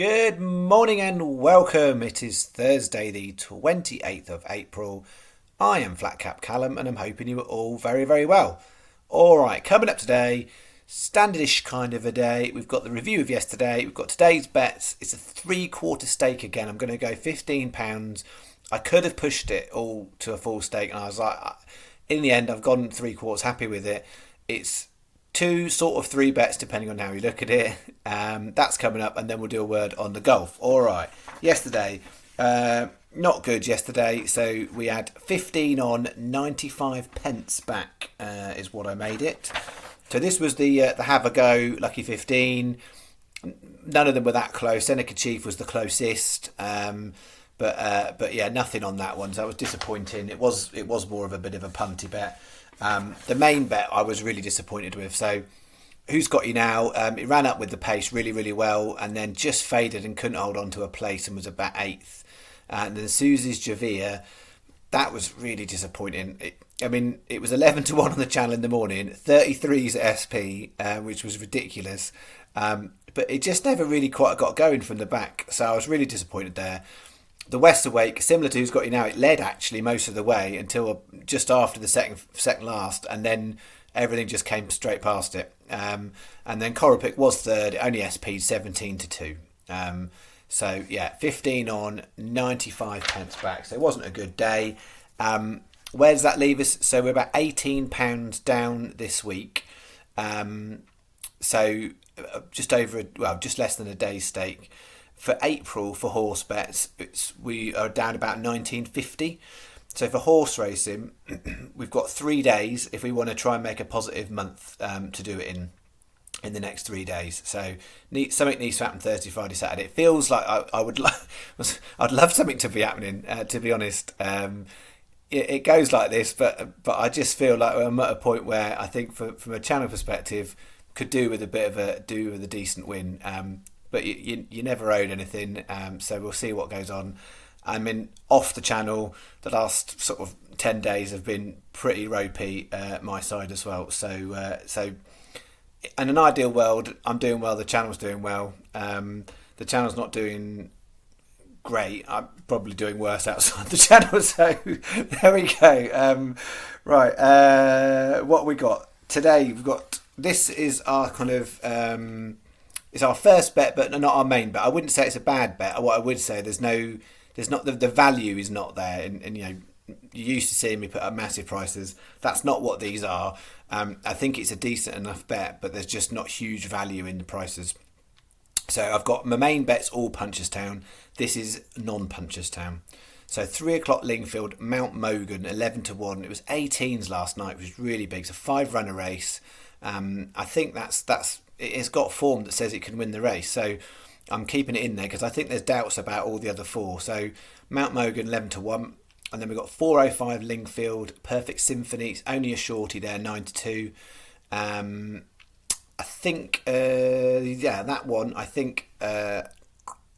Good morning and welcome. It is Thursday, the 28th of April. I am Flatcap Callum and I'm hoping you are all very, very well. Alright, coming up today, standardish kind of a day. We've got the review of yesterday. We've got today's bets. It's a 3/4 stake again. I'm going to go £15. I could have pushed it all to a full stake and I was like, in the end, I've gone 3/4, happy with it. It's two sort of three bets depending on how you look at it. That's coming up, and then we'll do a word on the golf. All right, yesterday, not good yesterday. So we had 15 on, 95 pence back is what I made it. So this was the have a go lucky 15. None of them were that close. Seneca Chief was the closest. But yeah, nothing on that one. So that was disappointing. It was more of a bit of a punty bet. The main bet I was really disappointed with. So who's got you now? It ran up with the pace really, really well and then just faded and couldn't hold on to a place and was about 8th. And then Susie's Javia, that was really disappointing. It was 11 to 1 on the channel in the morning, 33s at SP, which was ridiculous. But it just never really quite got going from the back. So I was really disappointed there. The West Awake, similar to Who's Got You Now, it led actually most of the way until just after the second last, and then everything just came straight past it. And then Coropic was third, only SP'd 17 to 2. So yeah, 15 on, 95 pence back. So it wasn't a good day. Where does that leave us? So we're about £18 down this week. So just less than a day's stake. For April, for horse bets, we are down about 1950. So for horse racing, we've got 3 days if we want to try and make a positive month to do it in the next 3 days. So something needs to happen Thursday, Friday, Saturday. It feels like I'd love something to be happening. To be honest, it goes like this, but I just feel like I'm at a point where I think from a channel perspective, could do with a decent win. But you never owed anything, so we'll see what goes on. Off the channel, the last sort of 10 days have been pretty ropey my side as well. So in an ideal world, I'm doing well, the channel's doing well. The channel's not doing great. I'm probably doing worse outside the channel, so there we go. Right, what we got? Today, this is our kind of... it's our first bet, but not our main bet. I wouldn't say it's a bad bet. What I would say, there's not the value is not there. And you used to seeing me put up massive prices. That's not what these are. I think it's a decent enough bet, but there's just not huge value in the prices. So I've got my main bets all Punchestown. This is non-Punchestown. So 3 o'clock Lingfield, Mount Mogan, 11 to 1. It was 18s last night, which was really big. It's a 5-runner race. I think it's got form that says it can win the race. So I'm keeping it in there because I think there's doubts about all the other 4. So Mount Mogan, 11 to 1. And then we've got 405 Lingfield, Perfect Symphony. It's only a shorty there, 9 to 2. I think, that one, I think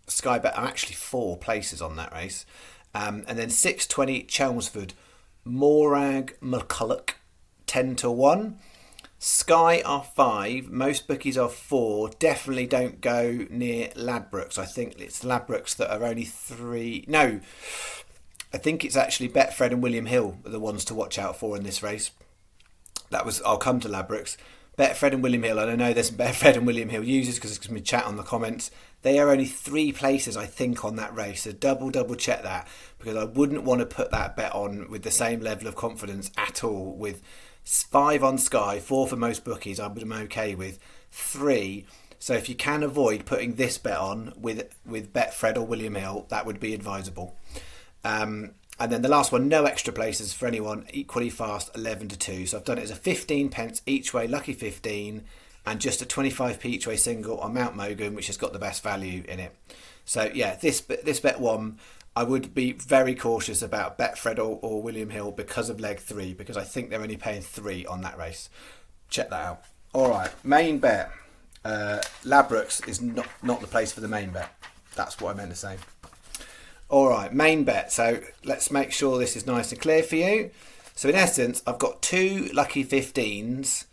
Sky Bet are actually 4 places on that race. And then 620 Chelmsford, Morag McCulloch, 10 to 1. Sky are 5, most bookies are 4. Definitely don't go near Ladbrokes. I think it's Ladbrokes that are only 3. No, I think it's actually Betfred and William Hill are the ones to watch out for in this race. I'll come to Ladbrokes. Betfred and William Hill, and I know there's some Betfred and William Hill users because it's going to be chat on the comments. They are only 3 places, I think, on that race. So double check that because I wouldn't want to put that bet on with the same level of confidence at all with 5 on Sky, 4 for most bookies, I'm okay with. 3, so if you can avoid putting this bet on with Betfred or William Hill, that would be advisable. And then the last one, no extra places for anyone, equally fast, 11 to 2. So I've done it as a 15 pence each way, lucky 15, and just a 25p each way single on Mount Mogan, which has got the best value in it. So yeah, this bet one, I would be very cautious about Betfred or William Hill because of leg 3, because I think they're only paying 3 on that race. Check that out. All right, main bet. Ladbrokes is not the place for the main bet. That's what I meant to say. All right, main bet. So let's make sure this is nice and clear for you. So in essence, I've got 2 lucky 15s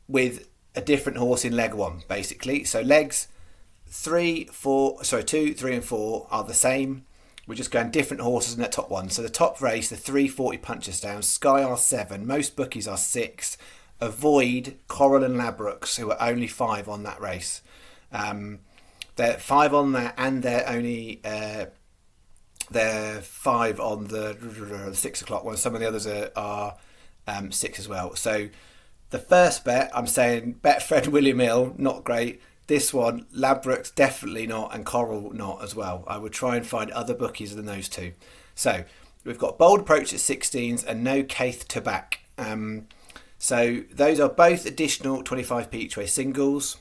with a different horse in leg 1, basically. So legs 2, 3 and 4 are the same. We're just going different horses in the top one. So the top race, the 340 Punchestown, Sky are 7, most bookies are 6. Avoid Coral and Labrooks, who are only 5 on that race. They're 5 on there, and they're 5 on the 6 o'clock one. Some of the others are 6 as well. So the first bet, I'm saying Betfred William Hill, not great. This one, Labrooks definitely not, and Coral not as well. I would try and find other bookies than those two. So we've got Bold Approach at 16s and No Caith to back. So those are both additional 25p each way singles.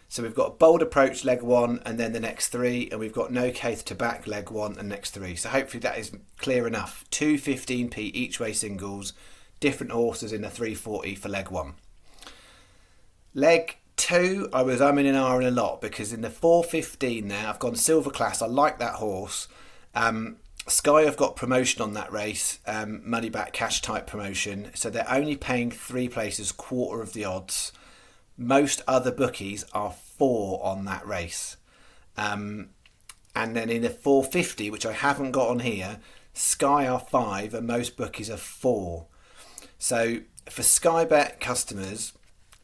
So we've got Bold Approach leg 1 and then the next 3, and we've got No Caith to back leg 1 and next 3. So hopefully that is clear enough. 2 15p each way singles, different horses in a 340 for leg 1. Leg 2, I was umming and ahhing a lot because in the 415 there, I've gone Silver Class. I like that horse. Sky have got promotion on that race, money back cash type promotion. So they're only paying 3 places, quarter of the odds. Most other bookies are 4 on that race. And then in the 450, which I haven't got on here, Sky are 5 and most bookies are 4. So for Sky Bet customers,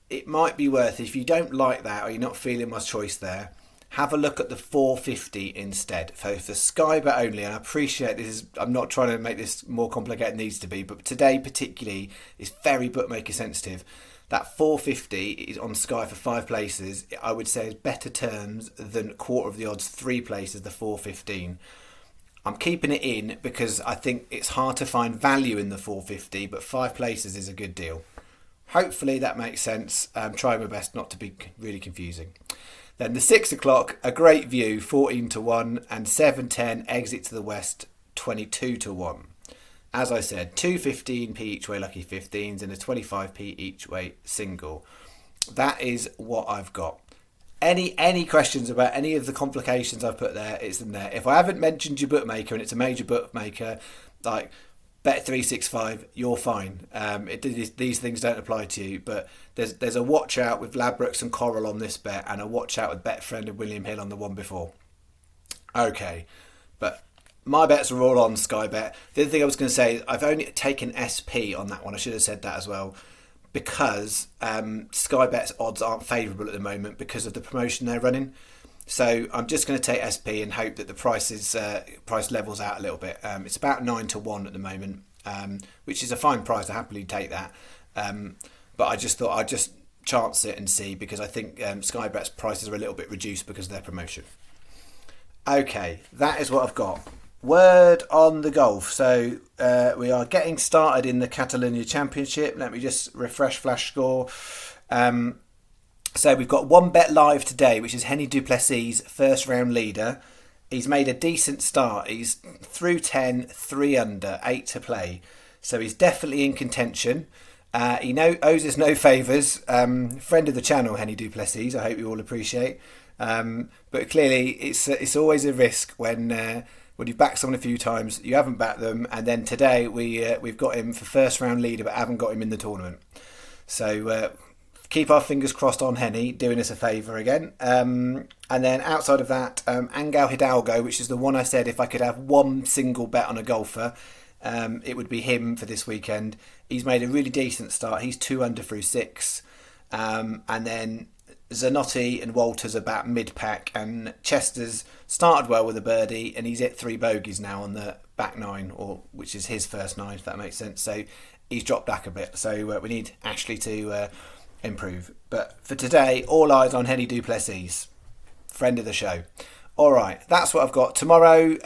it might be worth, if you don't like that or you're not feeling my choice there, have a look at the 450 instead. So for Sky Bet only, and I appreciate this is, I'm not trying to make this more complicated than it needs to be, but today particularly is very bookmaker sensitive. That 450 is on Sky for 5 places. I would say is better terms than quarter of the odds 3 places, the 415. I'm keeping it in because I think it's hard to find value in the 450, but 5 places is a good deal. Hopefully that makes sense. I'm trying my best not to be really confusing. Then the 6 o'clock, a great view, 14 to 1, and 7:10 exit to the west, 22 to 1. As I said, 2 15p each way lucky 15s and a 25p each way single. That is what I've got. Any questions about any of the complications I've put there, it's in there. If I haven't mentioned your bookmaker and it's a major bookmaker like Bet365, you're fine. These things don't apply to you, but there's a watch out with Labrooks and Coral on this bet, and a watch out with Betfriend and William Hill on the one before. Okay, but my bets are all on Sky Bet. The other thing I was going to say is I've only taken SP on that one. I should have said that as well, because Sky Bet's odds aren't favourable at the moment because of the promotion they're running. So I'm just going to take SP and hope that the price levels out a little bit. It's about 9 to 1 at the moment, which is a fine price. I happily take that. But I just thought I'd just chance it and see, because I think Sky Bet's prices are a little bit reduced because of their promotion. Okay, that is what I've got. Word on the golf. So we are getting started in the Catalonia Championship. Let me just refresh flash score. So we've got one bet live today, which is Henny Duplessis' first round leader. He's made a decent start. He's through 10, 3 under, 8 to play. So he's definitely in contention. He owes us no favours. Friend of the channel, Henny Duplessis, I hope you all appreciate. But clearly it's always a risk when you've backed someone a few times, you haven't backed them, and then today we've got him for first round leader but haven't got him in the tournament. So keep our fingers crossed on Henny doing us a favour again. And then outside of that, Angel Hidalgo, which is the one I said if I could have one single bet on a golfer, it would be him for this weekend. He's made a really decent start. He's 2 under through 6. And then Zanotti and Walters about mid-pack, and Chester's started well with a birdie and he's hit 3 bogeys now on the back 9, which is his first 9, if that makes sense. So he's dropped back a bit. So we need Ashley to improve. But for today, all eyes on Henny Duplessis, friend of the show. All right, that's what I've got. Tomorrow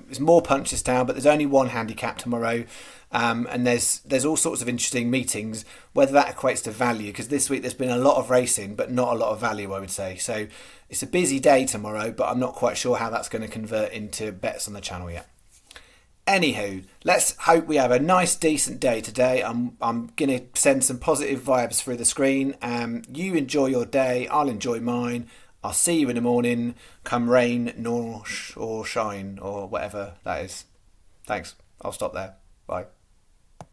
is more Punchestown, but there's only one handicap tomorrow. And there's all sorts of interesting meetings, whether that equates to value, because this week there's been a lot of racing, but not a lot of value, I would say. So it's a busy day tomorrow, but I'm not quite sure how that's going to convert into bets on the channel yet. Anywho, let's hope we have a nice, decent day today. I'm going to send some positive vibes through the screen. You enjoy your day, I'll enjoy mine. I'll see you in the morning, come rain or shine, or whatever that is. Thanks. I'll stop there. Bye.